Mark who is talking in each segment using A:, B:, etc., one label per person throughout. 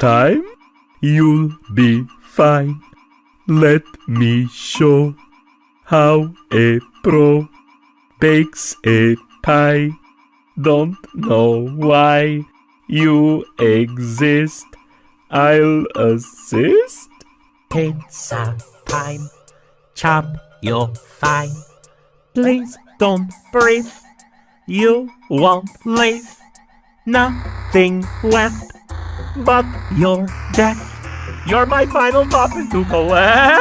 A: time, you'll be fine. Let me show how a pro bakes a pie. Don't know why you exist. I'll assist.
B: Pizza time, chop your fine. Please don't breathe, you won't leave. Nothing left but your death. You're my final topping to collect.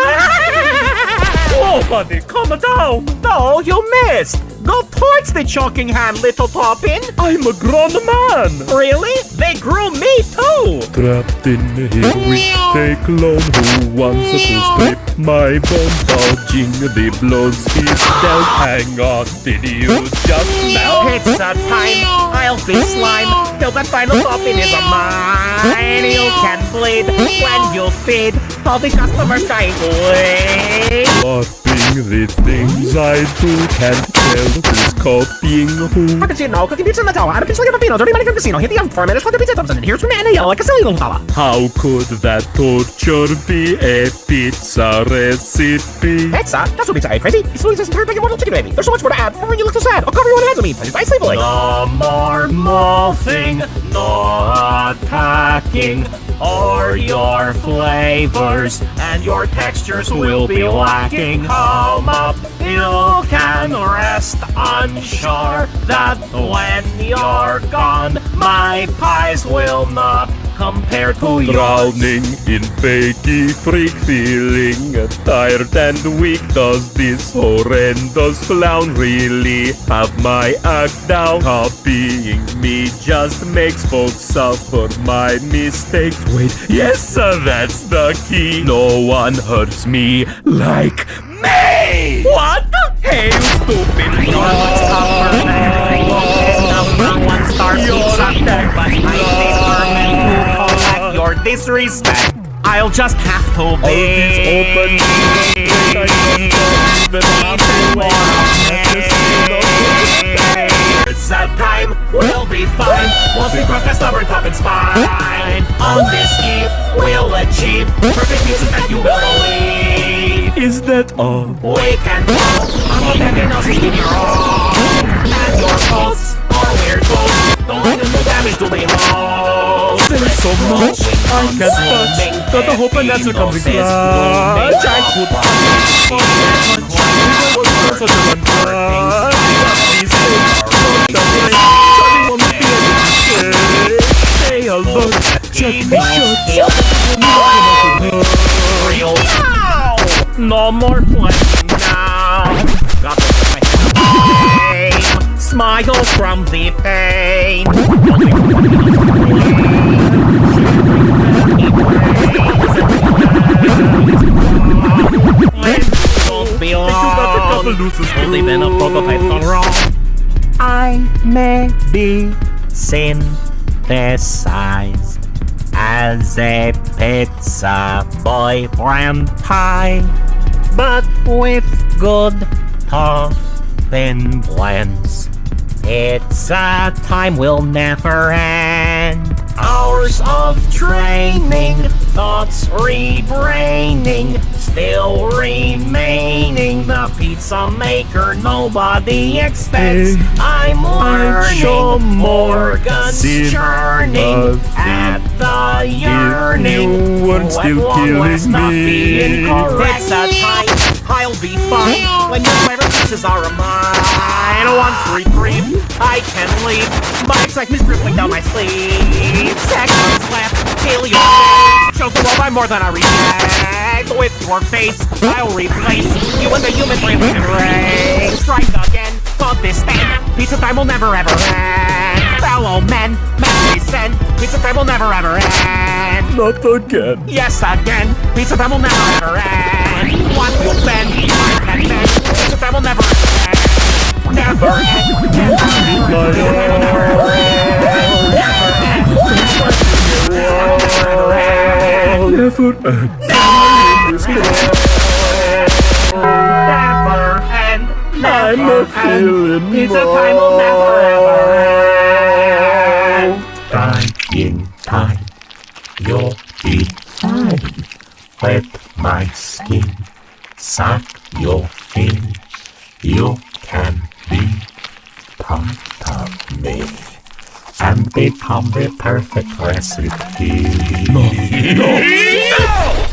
B: Whoa, buddy, calm down. No, you missed. Go towards the choking hand, little Toppin.
A: I'm a grown man.
B: Really? They grew me too.
A: Trapped in here with a clone who wants to strip my bones, dodging the blows he's dealt. Hang on, did you just melt?
B: Pizza time, I'll be slime till that final topping is a mine. You can bleed when you feed all the customers dying away.
A: Copying the things I do, can't tell who's copying who.
B: Cappuccino, cooking pizza in the tower, and a pizza like a pino, dirty money from casino, hit the young 4 minutes, for the pizza comes in, and here's from Anna yellow like a silly little fella.
A: How could that torture be a pizza recipe?
B: Pizza? That's what pizza ate, crazy. It's really just a big immortal chicken baby. There's so much more to add. Remember, you look so sad. I'll cover you in hands of me. I sleep like. No more morphing, no attacking. Or your flavors and your textures will be lacking. Home up, you can rest unsure that when you're gone, my pies will not compare to yours.
A: Drowning in fakey freak, feeling tired and weak. Does this horrendous clown really have my act down? Copying me just makes folks suffer my mistakes. Wait, yes sir, that's the key. No one hurts me like me.
B: What? Hey, you stupid! Number one star pizza tech, but I determined to collect your disrespect. I'll just have to be. It's that time, we'll be fine. Once we cross that stubborn top and spine. On this eve, we'll achieve perfect music that you will believe.
A: Is that all?
B: We can fall. I'm a second else is in your own. And your faults are weird faults. Don't let them do damage to me most.
A: There's so much I can touch. Got the hope and answer comes in clutch. I could Say hello, check me shut.
B: No more playing now. Got to get my head up. Smile from the pain. Won't be long. Only been a prototype gone wrong. I may be synthesized as a pizza boy brand pie, but with good topping blends. Pizza time will never end. Hours of training, thoughts rebraining, still remaining. The pizza maker nobody expects. I'm learning, Morgan's churning at the yearning.
A: You weren't still killing me.
B: Pizza time, I'll be fine when your favorite pizzas are of mine. 1, 3, 3, I can leave. My excitement dripping down my sleeve. Seconds left till you're dead. Shows the world I'm more than a reject. With your face, I'll replace you in the human relation race. Strike again, on this stand. Pizza time will never ever end. Fellow men, listen. Pizza time will never ever end.
A: Not again.
B: Yes, again. Pizza time will never ever end. What will bend? I can bend. Pizza time will never end. Never end. Never end.
A: I'm feeling
B: Pizza time will never ever end.
A: Time in time.
B: You'll
C: be fine. Wet my skin, suck your in. You can be part of me and become the perfect recipe.
A: No!